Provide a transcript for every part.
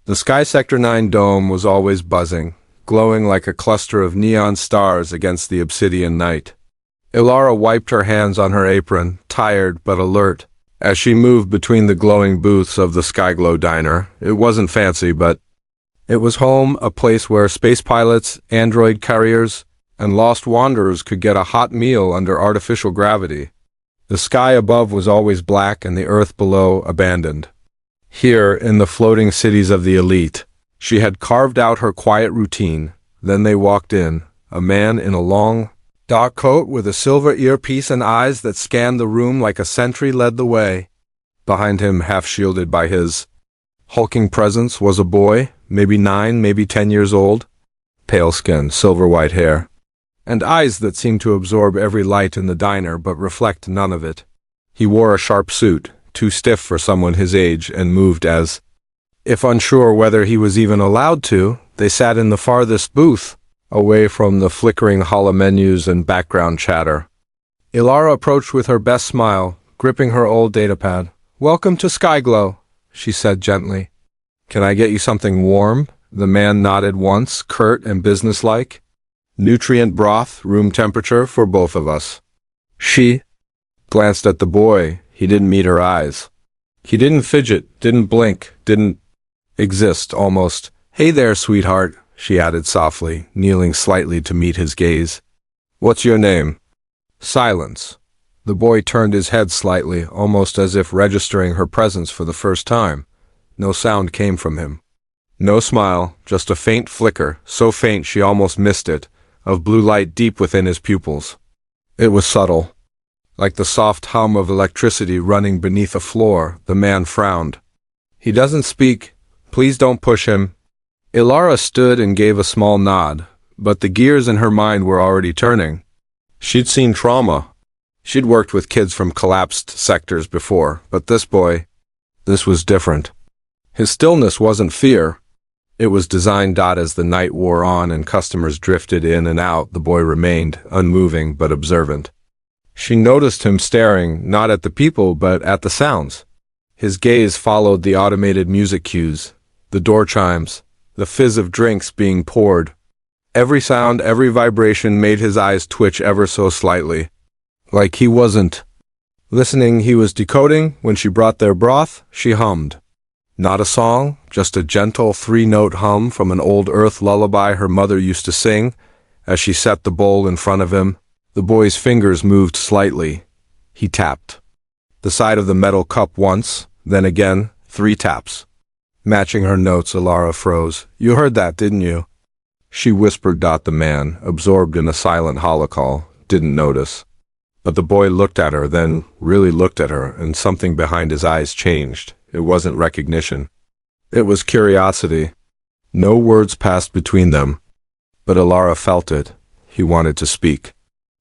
The Sky Sector 9 dome was always buzzing, glowing like a cluster of neon stars against the obsidian night. Elara wiped her hands on her apron, tired but alert, as she moved between the glowing booths of the Skyglow diner. It wasn't fancy, but it was home, a place where space pilots, android carriers, and lost wanderers could get a hot meal under artificial gravity. The sky above was always black and the earth below abandoned. Here, in the floating cities of the elite, she had carved out her quiet routine. Then they walked in, a man in a long, dark coat with a silver earpiece and eyes that scanned the room like a sentry led the way. Behind him, half shielded by his hulking presence, was a boy, maybe 9, maybe 10 years old, pale skin, silver-white hair, and eyes that seemed to absorb every light in the diner but reflect none of it. He wore a sharp suit, too stiff for someone his age, and moved as if unsure whether he was even allowed to. They sat in the farthest booth, away from the flickering holo menus and background chatter. Elara approached with her best smile, gripping her old datapad. "Welcome to Skyglow," she said gently. "Can I get you something warm?" The man nodded once, curt and businesslike. "Nutrient broth, room temperature, for both of us." She glanced at the boy. He didn't meet her eyes. He didn't fidget, didn't blink, didn't exist, almost. "Hey there, sweetheart," she added softly, kneeling slightly to meet his gaze. "What's your name?" Silence. The boy turned his head slightly, almost as if registering her presence for the first time. No sound came from him. No smile, just a faint flicker, so faint she almost missed it, of blue light deep within his pupils. It was subtle, like the soft hum of electricity running beneath a floor. The man frowned. "He doesn't speak. Please don't push him." Elara stood and gave a small nod, but the gears in her mind were already turning. She'd seen trauma. She'd worked with kids from collapsed sectors before, but this boy, this was different. His stillness wasn't fear. It was design. As the night wore on and customers drifted in and out, the boy remained, unmoving but observant. She noticed him staring, not at the people, but at the sounds. His gaze followed the automated music cues, the door chimes, the fizz of drinks being poured. Every sound, every vibration made his eyes twitch ever so slightly. Like he wasn't listening, he was decoding. When she brought their broth, she hummed. Not a song, just a gentle 3-note hum from an old earth lullaby her mother used to sing. As she set the bowl in front of him, the boy's fingers moved slightly. He tapped the side of the metal cup once, then again, 3 taps. Matching her notes, Elara froze. "You heard that, didn't you?" She whispered. The man, absorbed in a silent holocall, didn't notice. But the boy looked at her, then really looked at her, and something behind his eyes changed. It wasn't recognition. It was curiosity. No words passed between them, but Elara felt it. He wanted to speak.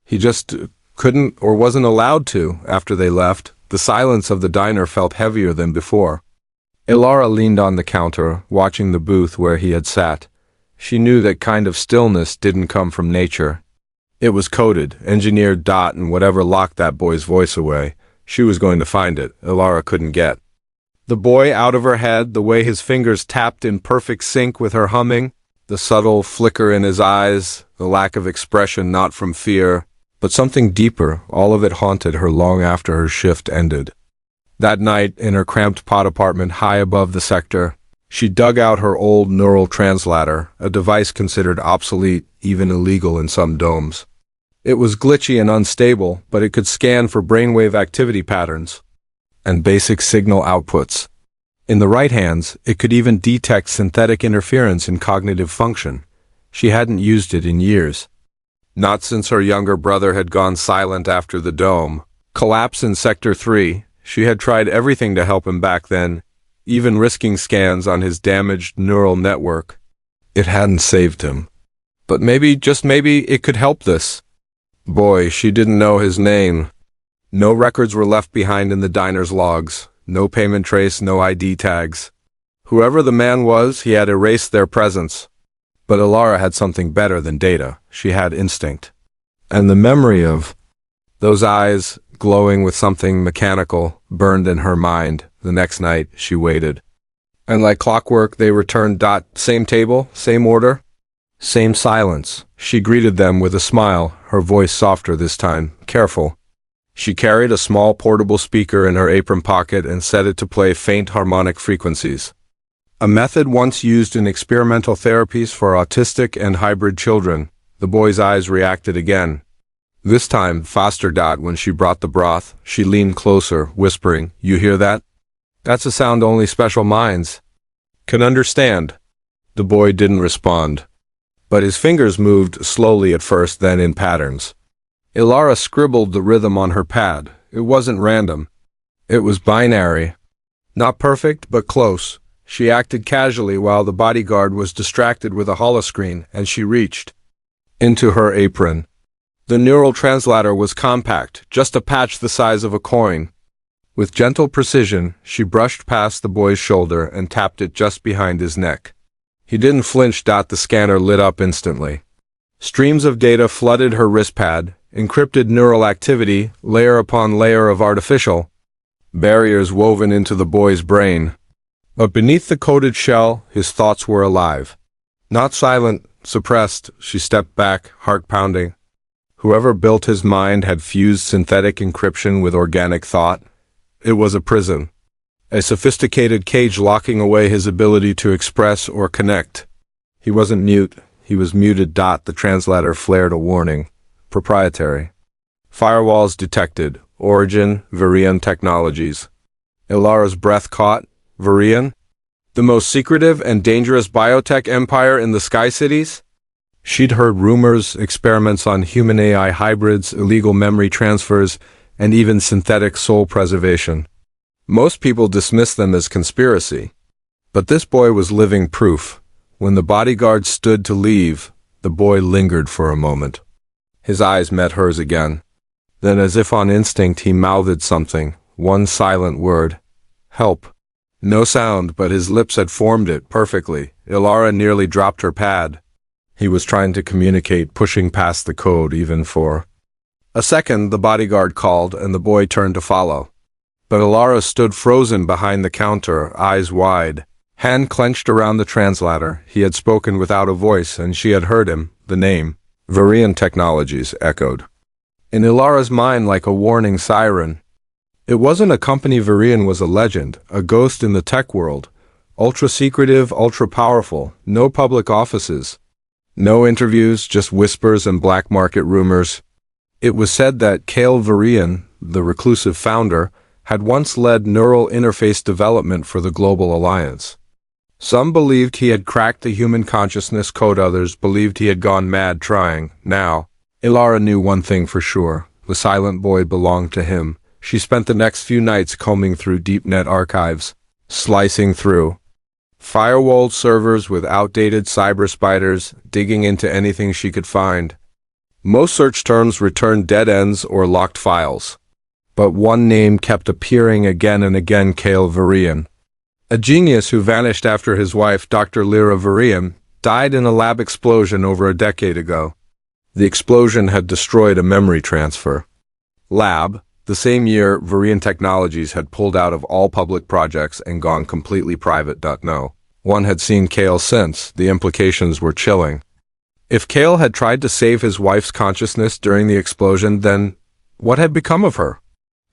He just couldn't or wasn't allowed to. After they left, the silence of the diner felt heavier than before. Elara leaned on the counter, watching the booth where he had sat. She knew that kind of stillness didn't come from nature. It was coded, engineered. And whatever locked that boy's voice away, she was going to find it. Elara couldn't get the boy out of her head, the way his fingers tapped in perfect sync with her humming, the subtle flicker in his eyes, the lack of expression, not from fear, but something deeper. All of it haunted her long after her shift ended. That night, in her cramped pod apartment high above the sector, she dug out her old neural translator, a device considered obsolete, even illegal in some domes. It was glitchy and unstable, but it could scan for brainwave activity patterns and basic signal outputs. In the right hands, it could even detect synthetic interference in cognitive function. She hadn't used it in years. Not since her younger brother had gone silent after the dome collapse in Sector 3. She had tried everything to help him back then, even risking scans on his damaged neural network. It hadn't saved him. But maybe, just maybe, it could help this boy. She didn't know his name. No records were left behind in the diner's logs. No payment trace, no ID tags. Whoever the man was, he had erased their presence. But Elara had something better than data. She had instinct. And the memory of those eyes, glowing with something mechanical, burned in her mind. The next night, she waited. And like clockwork, they returned. Same table, same order, same silence. She greeted them with a smile, her voice softer this time, careful. She carried a small portable speaker in her apron pocket and set it to play faint harmonic frequencies. A method once used in experimental therapies for autistic and hybrid children. The boy's eyes reacted again. This time, faster. When she brought the broth, she leaned closer, whispering, "You hear that? That's a sound only special minds can understand." The boy didn't respond, but his fingers moved slowly at first, then in patterns. Elara scribbled the rhythm on her pad. It wasn't random. It was binary. Not perfect, but close. She acted casually while the bodyguard was distracted with a holoscreen, and she reached into her apron. The neural translator was compact, just a patch the size of a coin. With gentle precision, she brushed past the boy's shoulder and tapped it just behind his neck. He didn't flinch. The scanner lit up instantly. Streams of data flooded her wristpad, encrypted neural activity, layer upon layer of artificial barriers woven into the boy's brain. But beneath the coated shell, his thoughts were alive. Not silent, suppressed. She stepped back, heart pounding. Whoever built his mind had fused synthetic encryption with organic thought. It was a prison. A sophisticated cage locking away his ability to express or connect. He wasn't mute. He was muted. The translator flared a warning. Proprietary. Firewalls detected. Origin, Vireon Technologies. Elara's breath caught. Vireon? The most secretive and dangerous biotech empire in the Sky Cities? She'd heard rumors, experiments on human AI hybrids, illegal memory transfers, and even synthetic soul preservation. Most people dismissed them as conspiracy. But this boy was living proof. When the bodyguard stood to leave, the boy lingered for a moment. His eyes met hers again. Then, as if on instinct, he mouthed something, one silent word. Help. No sound, but his lips had formed it perfectly. Elara nearly dropped her pad. He was trying to communicate, pushing past the code even for a second. The bodyguard called, and the boy turned to follow. But Elara stood frozen behind the counter, eyes wide, hand clenched around the translator. He had spoken without a voice, and she had heard him. The name, Vireon Technologies, echoed in Elara's mind like a warning siren. It wasn't a company. Vireon was a legend, a ghost in the tech world. Ultra-secretive, ultra-powerful, no public offices. No interviews, just whispers and black market rumors. It was said that Kael Vireon, the reclusive founder, had once led neural interface development for the Global Alliance. Some believed he had cracked the human consciousness code, others believed he had gone mad trying. Now, Elara knew one thing for sure. The silent boy belonged to him. She spent the next few nights combing through deep net archives, slicing through firewall servers with outdated cyber spiders, digging into anything she could find. Most search terms returned dead ends or locked files. But one name kept appearing again and again: Kael Vireon. A genius who vanished after his wife, Dr. Elara Vireon, died in a lab explosion over a decade ago. The explosion had destroyed a memory transfer lab. The same year, Vireon Technologies had pulled out of all public projects and gone completely private. No one had seen Kael since. The implications were chilling. If Kael had tried to save his wife's consciousness during the explosion, then what had become of her?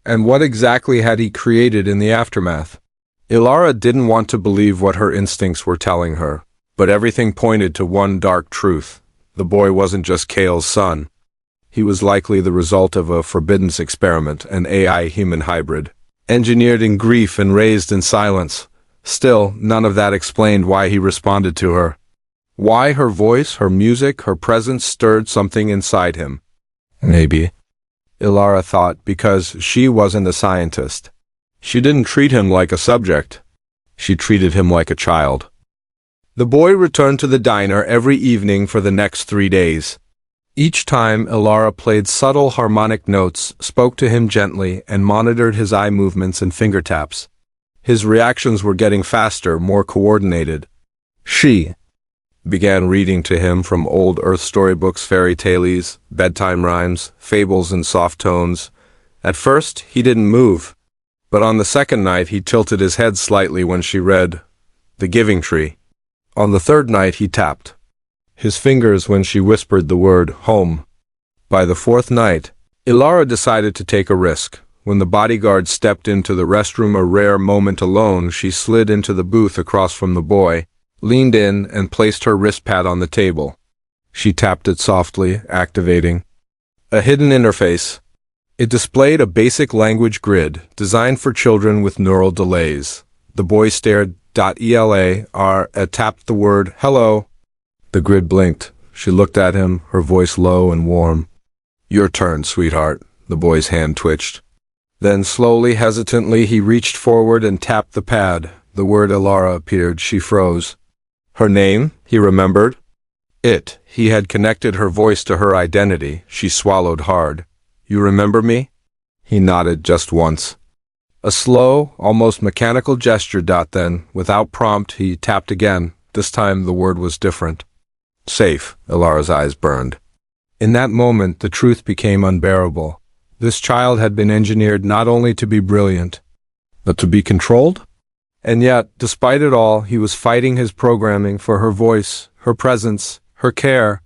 And what exactly had he created in the aftermath? Elara didn't want to believe what her instincts were telling her, but everything pointed to one dark truth. The boy wasn't just Kael's son. He was likely the result of a forbidden experiment, an AI-human hybrid, engineered in grief and raised in silence. Still, none of that explained why he responded to her. Why her voice, her music, her presence stirred something inside him. Maybe, Elara thought, because she wasn't a scientist. She didn't treat him like a subject. She treated him like a child. The boy returned to the diner every evening for the next 3 days. Each time, Elara played subtle harmonic notes, spoke to him gently, and monitored his eye movements and finger taps. His reactions were getting faster, more coordinated. She began reading to him from old Earth storybooks, fairy tales, bedtime rhymes, fables in soft tones. At first, he didn't move, but on the second night he tilted his head slightly when she read, the giving tree. On the third night he tapped his fingers when she whispered the word home. By the fourth night, Elara decided to take a risk. When the bodyguard stepped into the restroom, a rare moment alone, she slid into the booth across from the boy, leaned in, and placed her wrist pad on the table. She tapped it softly, activating a hidden interface. It displayed a basic language grid designed for children with neural delays. The boy stared. Elara tapped the word hello. The grid blinked. She looked at him, her voice low and warm. Your turn, sweetheart. The boy's hand twitched. Then slowly, hesitantly, he reached forward and tapped the pad. The word Elara appeared. She froze. Her name, he remembered. He had connected her voice to her identity. She swallowed hard. You remember me? He nodded just once. A slow, almost mechanical gesture. Then, without prompt, he tapped again. This time the word was different. Safe. Elara's eyes burned. In that moment, the truth became unbearable. This child had been engineered not only to be brilliant, but to be controlled? And yet, despite it all, he was fighting his programming for her voice, her presence, her care.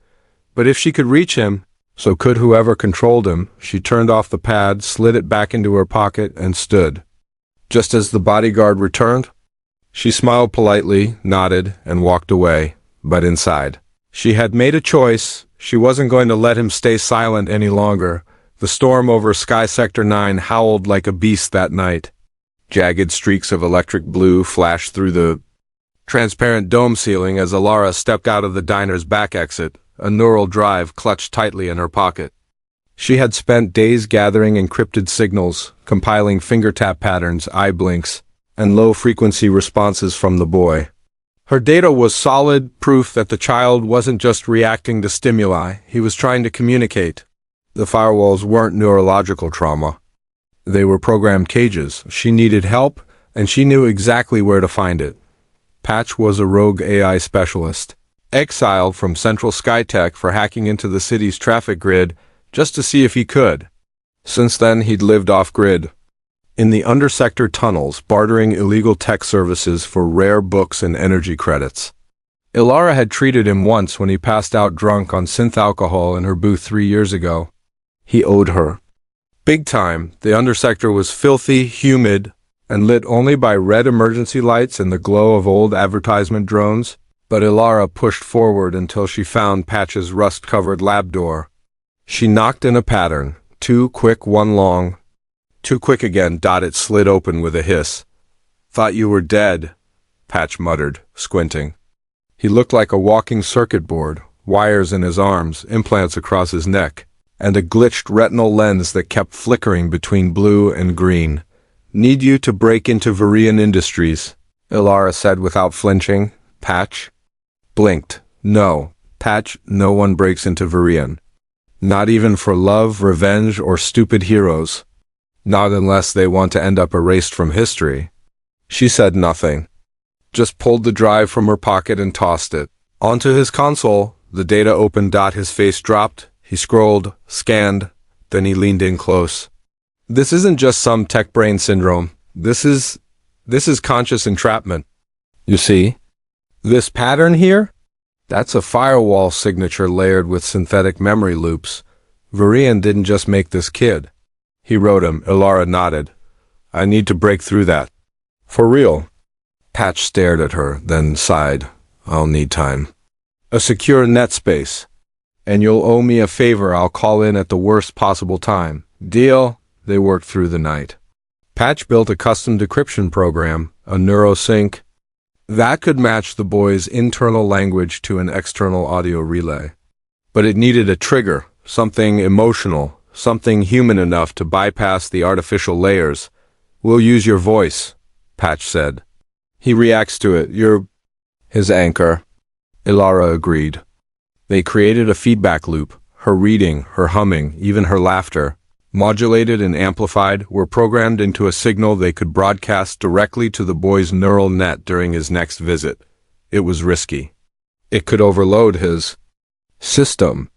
But if she could reach him, so could whoever controlled him. She turned off the pad, slid it back into her pocket, and stood. Just as the bodyguard returned, she smiled politely, nodded, and walked away. But inside, she had made a choice. She wasn't going to let him stay silent any longer. The storm over Sky Sector 9 howled like a beast that night. Jagged streaks of electric blue flashed through the transparent dome ceiling as Elara stepped out of the diner's back exit, a neural drive clutched tightly in her pocket. She had spent days gathering encrypted signals, compiling finger-tap patterns, eye blinks, and low-frequency responses from the boy. Her data was solid proof that the child wasn't just reacting to stimuli, he was trying to communicate. The firewalls weren't neurological trauma. They were programmed cages. She needed help, and she knew exactly where to find it. Patch was a rogue AI specialist, exiled from Central Skytech for hacking into the city's traffic grid just to see if he could. Since then, he'd lived off-grid, in the undersector tunnels, bartering illegal tech services for rare books and energy credits. Elara had treated him once when he passed out drunk on synth alcohol in her booth 3 years ago. He owed her. Big time. The undersector was filthy, humid, and lit only by red emergency lights and the glow of old advertisement drones. But Elara pushed forward until she found Patch's rust-covered lab door. She knocked in a pattern. 2 quick, 1 long. 2 quick again. It slid open with a hiss. Thought you were dead, Patch muttered, squinting. He looked like a walking circuit board, wires in his arms, implants across his neck, and a glitched retinal lens that kept flickering between blue and green. Need you to break into Vireon Industries, Elara said without flinching. Patch blinked. No, Patch, no one breaks into Vireon. Not even for love, revenge, or stupid heroes. Not unless they want to end up erased from history. She said nothing. Just pulled the drive from her pocket and tossed it. Onto his console, the data opened. His face dropped. He scrolled, scanned, then he leaned in close. This isn't just some tech brain syndrome. This is conscious entrapment. You see? This pattern here? That's a firewall signature layered with synthetic memory loops. Vireon didn't just make this kid. He wrote him. Elara nodded. I need to break through that. For real? Patch stared at her, then sighed. I'll need time. A secure net space. And you'll owe me a favor. I'll call in at the worst possible time. Deal? They worked through the night. Patch built a custom decryption program, a neurosync, that could match the boy's internal language to an external audio relay. But it needed a trigger, something emotional, something human enough to bypass the artificial layers. We'll use your voice, Patch said. He reacts to it. You're his anchor. Elara agreed. They created a feedback loop. Her reading, her humming, even her laughter, modulated and amplified, were programmed into a signal they could broadcast directly to the boy's neural net during his next visit. It was risky. It could overload his system.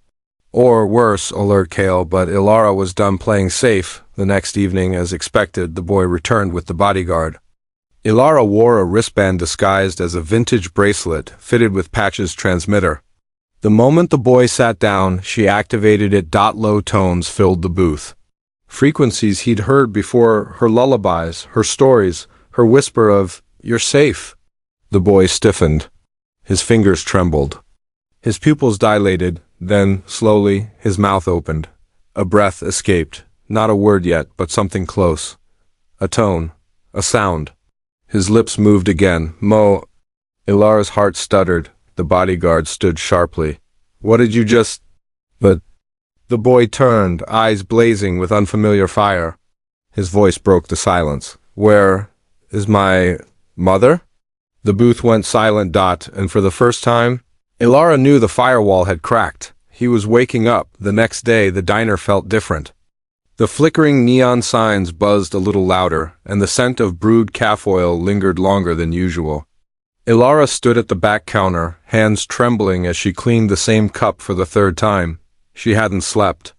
Or worse, alert Kael, but Elara was done playing safe. The next evening, as expected, the boy returned with the bodyguard. Elara wore a wristband disguised as a vintage bracelet fitted with Patch's transmitter. The moment the boy sat down, she activated it. Low tones filled the booth. Frequencies he'd heard before, her lullabies, her stories, her whisper of, "You're safe." The boy stiffened. His fingers trembled. His pupils dilated, then, slowly, his mouth opened. A breath escaped, not a word yet, but something close. A tone. A sound. His lips moved again. Mo. Ilara's heart stuttered. The bodyguard stood sharply. "What did you just—" But the boy turned, eyes blazing with unfamiliar fire. His voice broke the silence. "Where is my mother?" The booth went silent. And for the first time, Elara knew the firewall had cracked. He was waking up. The next day, the diner felt different. The flickering neon signs buzzed a little louder, and the scent of brewed calf oil lingered longer than usual. Elara stood at the back counter, hands trembling as she cleaned the same cup for the third time. She hadn't slept.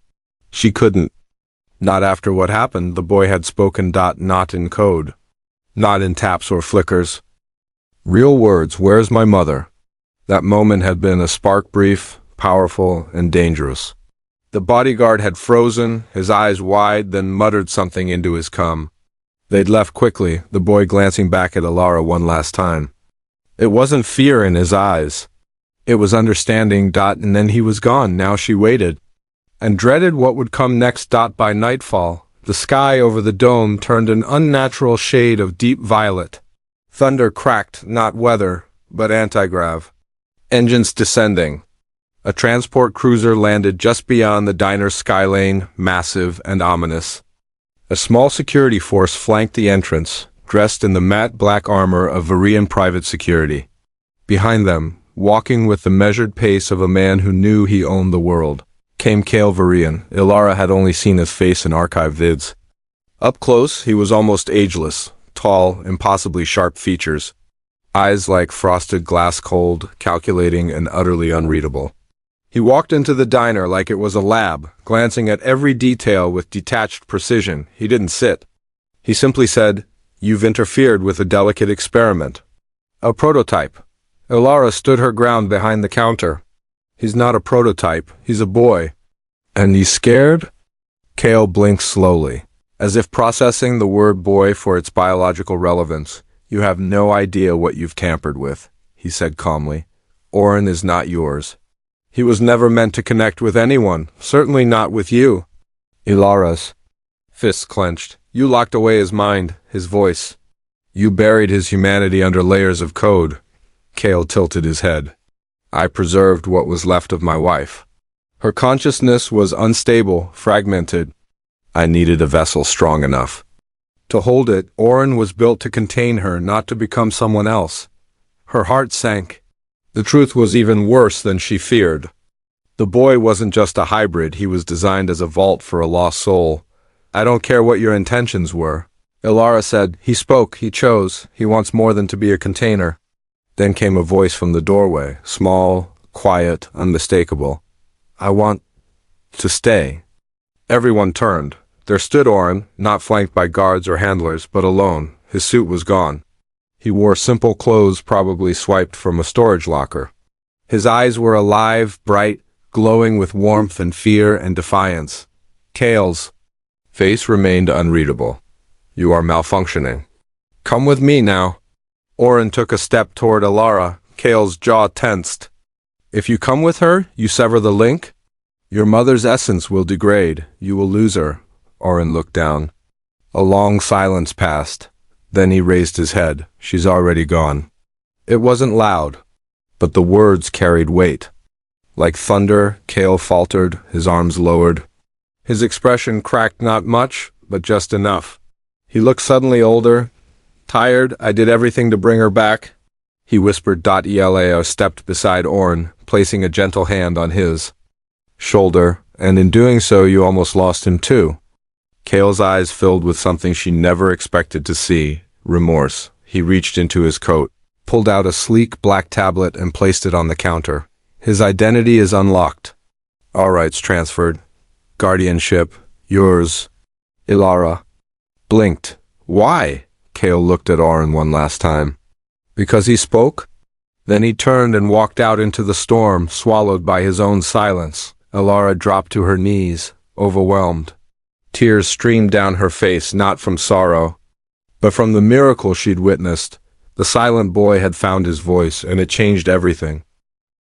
She couldn't. Not after what happened. The boy had spoken. Not in code. Not in taps or flickers. Real words. "Where's my mother?" That moment had been a spark, brief, powerful, and dangerous. The bodyguard had frozen, his eyes wide, then muttered something into his cum. They'd left quickly, the boy glancing back at Elara one last time. It wasn't fear in his eyes. It was understanding. And then he was gone. Now she waited, and dreaded what would come next. By nightfall, the sky over the dome turned an unnatural shade of deep violet. Thunder cracked, not weather, but anti-grav. Engines descending. A transport cruiser landed just beyond the diner's skylane, massive and ominous. A small security force flanked the entrance, dressed in the matte black armor of Vireon private security. Behind them, walking with the measured pace of a man who knew he owned the world, came Kael Vireon. Elara had only seen his face in archive vids. Up close, he was almost ageless, tall, impossibly sharp features. Eyes like frosted glass, cold, calculating, and utterly unreadable. He walked into the diner like it was a lab, glancing at every detail with detached precision. He didn't sit. He simply said, "You've interfered with a delicate experiment." A prototype. Elara stood her ground behind the counter. "He's not a prototype. He's a boy." "And he's scared?" Kael blinked slowly, as if processing the word boy for its biological relevance. "You have no idea what you've tampered with," he said calmly. "Auren is not yours. He was never meant to connect with anyone, certainly not with you." Elara's fists clenched. "You locked away his mind, his voice. You buried his humanity under layers of code." Kael tilted his head. "I preserved what was left of my wife. Her consciousness was unstable, fragmented. I needed a vessel strong enough to hold it. Auren was built to contain her, not to become someone else." Her heart sank. The truth was even worse than she feared. The boy wasn't just a hybrid, he was designed as a vault for a lost soul. "I don't care what your intentions were," Elara said. "He spoke, he chose, he wants more than to be a container." Then came a voice from the doorway, small, quiet, unmistakable. "I want to stay." Everyone turned. There stood Auren, not flanked by guards or handlers, but alone. His suit was gone. He wore simple clothes, probably swiped from a storage locker. His eyes were alive, bright, glowing with warmth and fear and defiance. Kael's face remained unreadable. "You are malfunctioning. Come with me now." Auren took a step toward Elara. Kael's jaw tensed. "If you come with her, you sever the link? Your mother's essence will degrade. You will lose her." Auren looked down. A long silence passed. Then he raised his head. "She's already gone." It wasn't loud, but the words carried weight. Like thunder, Kael faltered, his arms lowered. His expression cracked, not much, but just enough. He looked suddenly older, tired. "I did everything to bring her back," he whispered. Elara stepped beside Auren, placing a gentle hand on his shoulder, "and in doing so you almost lost him too." Kael's eyes filled with something she never expected to see, remorse. He reached into his coat, pulled out a sleek black tablet and placed it on the counter. "His identity is unlocked. All rights transferred. Guardianship, yours." Elara blinked. "Why?" Kael looked at Auren one last time. Because he spoke? Then he turned and walked out into the storm, swallowed by his own silence. Elara dropped to her knees, overwhelmed. Tears streamed down her face, not from sorrow, but from the miracle she'd witnessed. The silent boy had found his voice, and it changed everything.